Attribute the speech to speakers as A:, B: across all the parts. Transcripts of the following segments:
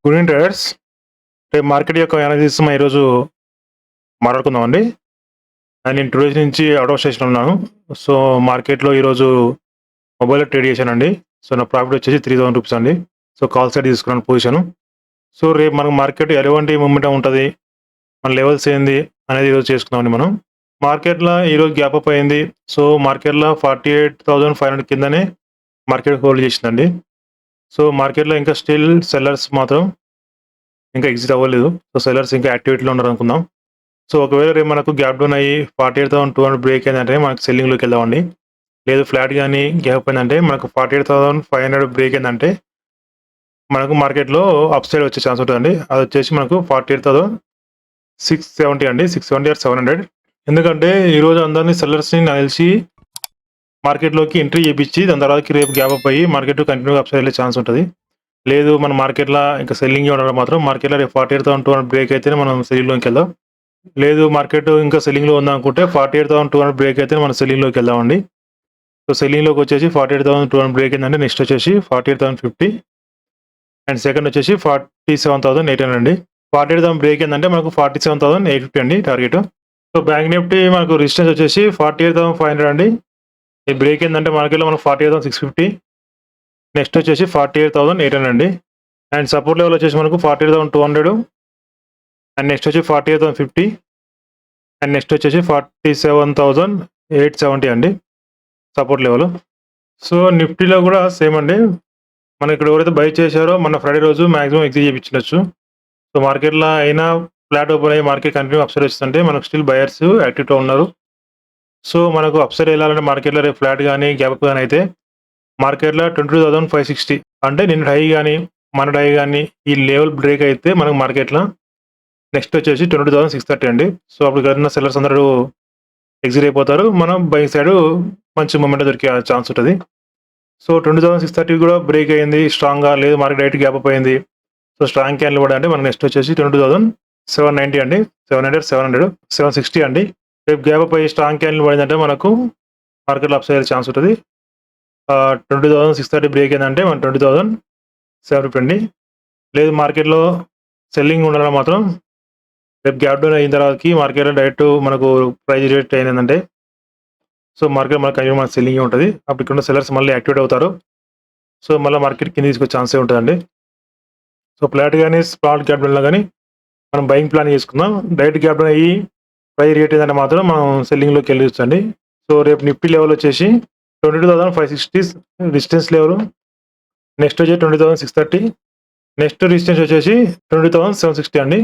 A: Good evening traders. రేపు market యొక్క analysis ఈరోజు మాట్లాడుకుందామండి. నేను 2 డేస్ నుంచి అవుట్ ఆఫ్ స్టేషన్ ఉన్నాను. సో మార్కెట్లో ఈరోజు మొబైల్లో ట్రేడ్ చేశానండి. సో నా ప్రాఫిట్ వచ్చేసి 3000 రూపీస్ అండి. సో కాల్ సైడ్ తీసుకున్నాను పొజిషన్. సో రేపు మనకు మార్కెట్ ఎలాంటి మూమెంటం ఉంటుంది, మన లెవెల్స్ ఏంది అనేది ఈరోజు చేసుకుందామండి మనం. మార్కెట్లో ఈరోజు గ్యాప్ అప్ అయింది. సో మార్కెట్లో 48,500 కిందనే మార్కెట్ హోల్డ్ చేసిందండి. సో మార్కెట్లో ఇంకా స్టిల్ సెల్లర్స్ మాత్రం ఇంకా ఎగ్జిట్ అవ్వలేదు. సో సెల్లర్స్ ఇంకా యాక్టివిటీలో ఉన్నారు అనుకుందాం. సో ఒకవేళ రేపు మనకు గ్యాప్ డౌన్ అయ్యి 48,200 బ్రేక్ అయిందంటే మనకు సెల్లింగ్లోకి వెళ్దామండి. లేదు ఫ్లాట్ కానీ గ్యాప్ అయిందంటే మనకు 48,500 బ్రేక్ అయిందంటే మనకు మార్కెట్లో అప్ సైడ్ వచ్చే ఛాన్స్ ఉంటుందండి. అది వచ్చేసి మనకు 48,670 అండి, 670 ఆర్ 700. ఎందుకంటే ఈరోజు అందరినీ సెల్లర్స్ని నాకు తెలిసి మార్కెట్లోకి ఎంట్రీ చేయించి దాని తర్వాత రేపు గ్యాప్ అప్ అయ్యి మార్కెట్ కంటిన్యూగా అప్ సైడ్ వెళ్ళే ఛాన్స్ ఉంటుంది. లేదు మన మార్కెట్లో ఇంకా సెల్లింగ్ ఉండడం మాత్రం మార్కెట్లో రేపు 48,200 బ్రేక్ అయితేనే మనం సెల్లింగ్లోకి వెళ్దాం. లేదు మార్కెట్ ఇంకా సెల్లింగ్లో ఉందనుకుంటే 48,200 బ్రేక్ అయితే మనం సెల్లింగ్లోకి వెళ్దామండి. సో సెల్లింగ్లోకి వచ్చేసి 48,200 బ్రేక్ అయిందంటే నెక్స్ట్ వచ్చేసి 48,050 అండ్ సెకండ్ వచ్చేసి 47,800 అండి. 48,000 బ్రేక్ అయిందంటే మనకు 47,850 అండి టార్గెట్. సో బ్యాంక్ నిఫ్టీ మనకు రెసిస్టెన్స్ వచ్చేసి 48,500 అండి. ఈ బ్రేక్ ఏంటంటే మార్కెట్లో మనకు 48,650, నెక్స్ట్ వచ్చేసి 48,800 అండి. అండ్ సపోర్ట్ లెవెల్ వచ్చేసి మనకు 48,200 అండ్ నెక్స్ట్ వచ్చి 48,050 అండ్ నెక్స్ట్ వచ్చేసి 47,870 అండి సపోర్ట్ లెవెల్. సో నిఫ్టీలో కూడా సేమ్ అండి. మనం ఇక్కడ ఎవరైతే బై చేశారో మన ఫ్రైడే రోజు మాక్సిమం ఎగ్జిట్ చేయించవచ్చు. సో మార్కెట్లో అయినా ఫ్లాట్ ఓపెన్ అయ్యి మార్కెట్ కంటిన్యూ అప్సైడ్ వస్తుంటే మనకు స్టిల్ బయర్స్ యాక్టివ్గా ఉన్నారు. సో మనకు అప్సైడ్ వెళ్ళాలంటే మార్కెట్లో రేపు ఫ్లాట్ కానీ గ్యాప్ కానీ అయితే మార్కెట్లో 22,560 అంటే నిన్న హై కానీ మన హై కానీ ఈ లెవెల్ బ్రేక్ అయితే మనకు మార్కెట్లో నెక్స్ట్ వచ్చేసి 22,630 అండి. సో అప్పుడు కన్నా సెల్లర్స్ అందరూ ఎగ్జిట్ అయిపోతారు. మనం బయింగ్ సైడ్ మంచి మూమెంట్ దొరికే ఛాన్స్ ఉంటుంది. సో 22,630 కూడా బ్రేక్ అయింది స్ట్రాంగ్గా, లేదు మార్కెట్ డైరెక్ట్ గ్యాప్ అప్ అయింది. సో స్ట్రాంగ్ క్యాన్లు కూడా అంటే మనకు నెక్స్ట్ వచ్చేసి 22,790 అండి, 700, 760 అండి. రేపు గ్యాప్ అప్ అయ్యి స్ట్రాంగ్ క్యాన్లు పడిందంటే మనకు మార్కెట్లో అప్ అయ్యే ఛాన్స్ ఉంటుంది. 22,630 బ్రేక్ అయిందంటే మన 20,750 అండి. లేదు మార్కెట్లో సెల్లింగ్ ఉండడం మాత్రం రేపు గ్యాప్ డౌన్ అయిన తర్వాతకి మార్కెట్లో డైరెక్ట్ మనకు ప్రైస్ రేట్ అయిందంటే సో మార్కెట్ మనకు కంటిన్యూ మన సెల్లింగ్ ఉంటుంది. అప్పుడు ఇక్కడ సెల్లర్స్ మళ్ళీ యాక్టివేట్ అవుతారు. సో మళ్ళీ మార్కెట్ కింద తీసుకొచ్చే ఛాన్సే ఉంటుందండి. సో ఫ్లాట్ కానీ స్మాల్ గ్యాప్ డౌన్లో కానీ మనం బయింగ్ ప్లాన్ చేసుకుందాం. డైరెక్ట్ గ్యాప్ డౌన్ అయ్యి ప్రైస్ రేట్ ఏంటంటే మాత్రం మనం సెల్లింగ్లోకి వెళ్ళొచ్చండి. సో రేపు నిఫ్టీ లెవెల్ వచ్చేసి 22,560 రెసిస్టెన్స్ లెవెల్, నెక్స్ట్ వచ్చేసి 20,630, నెక్స్ట్ రెసిస్టెన్స్ వచ్చేసి 20,760 అండి.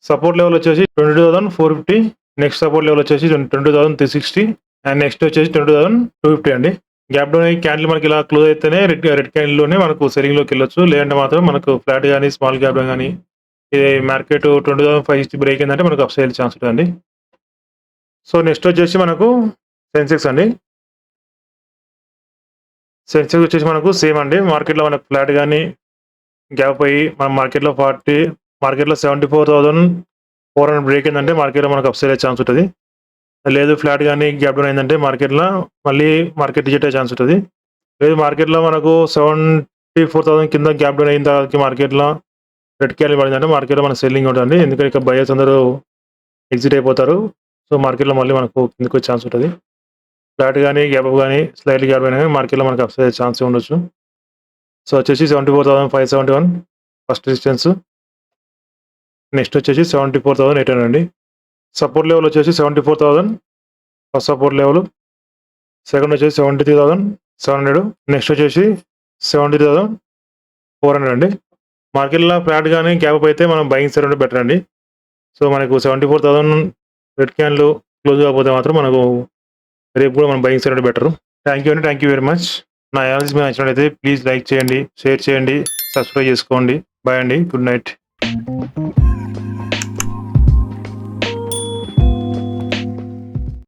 A: సపోర్ట్ లెవెల్ వచ్చేసి 22,450, నెక్స్ట్ సపోర్ట్ లెవెల్ వచ్చేసి 22,360 అండ్ నెక్స్ట్ వచ్చేసి 22,250 అండి. గ్యాప్ డౌన్ అయ్యి క్యాండిల్ మనకి ఇలా క్లోజ్ అయితేనే రెడ్ క్యాండిల్లోనే మనకు సెల్లింగ్లోకి వెళ్ళొచ్చు. లేదంటే మాత్రం మనకు ఫ్లాట్ కానీ స్మాల్ గ్యాప్ డౌన్ కానీ ఇది మార్కెట్ 20,560 బ్రేక్ అయిందంటే మనకు అప్ సైడ్ ఛాన్స్ ఉంటుందండి. సో నెక్స్ట్ వచ్చేసి మనకు సెన్సెక్స్ అండి. సెన్సెక్స్ వచ్చేసి మనకు సేమ్ అండి. మార్కెట్లో మనకు ఫ్లాట్ కానీ గ్యాప్ అయ్యి మన మార్కెట్లో 74,400 బ్రేక్ అయిందంటే మార్కెట్లో మనకు అప్ సైడ్ అయ్యే ఛాన్స్ ఉంటుంది. లేదు ఫ్లాట్ కానీ గ్యాప్ డౌన్ అయిందంటే మార్కెట్లో మళ్ళీ మార్కెట్ రిజెక్ట్ అయ్యే ఛాన్స్ ఉంటుంది. లేదు మార్కెట్లో మనకు 74,000 కింద గ్యాప్ డౌన్ అయిన తర్వాత మార్కెట్లో రెడ్ క్యాండిల్ పడిందంటే మార్కెట్లో మనకు సెల్లింగ్ ఉంటుంది. ఎందుకంటే ఇక్కడ బయర్స్ అందరూ ఎగ్జిట్ అయిపోతారు. సో మార్కెట్లో మళ్ళీ మనకు కిందకు వచ్చే ఛాన్స్ ఉంటుంది. ఫ్లాట్ కానీ గ్యాప్ అప్ కానీ స్లైట్లీ గ్యాప్ అయినా కానీ మార్కెట్లో మనకు అప్ సైడ్ ఛాన్స్ ఉండొచ్చు. సో వచ్చేసి 74,571 ఫస్ట్ రెసిస్టెన్స్, నెక్స్ట్ వచ్చేసి 74,800 అండి. సపోర్ట్ లెవెల్ వచ్చేసి 74,000 ఫస్ట్ సపోర్ట్ లెవెల్, సెకండ్ వచ్చేసి 73,700, నెక్స్ట్ వచ్చేసి 73,400 అండి. మార్కెట్లో ఫ్లాట్ కానీ గ్యాప్ అప్ అయితే మనం బయింగ్ సైడ్ ఉంటే బెటర్ అండి. సో మనకు 74,000 రెడ్ క్యాన్లు క్లోజ్ కాకపోతే మాత్రం మనకు రేపు కూడా మనం బయింగ్ సైడ్ ఉంటే బెటర్. థ్యాంక్ యూ అండి, థ్యాంక్ యూ వెరీ మచ్. నా అనాలిసిస్ మీకు నచ్చినట్లయితే ప్లీజ్ లైక్ చేయండి, షేర్ చేయండి, సబ్స్క్రైబ్ చేసుకోండి. బాయ్ అండి, గుడ్ నైట్.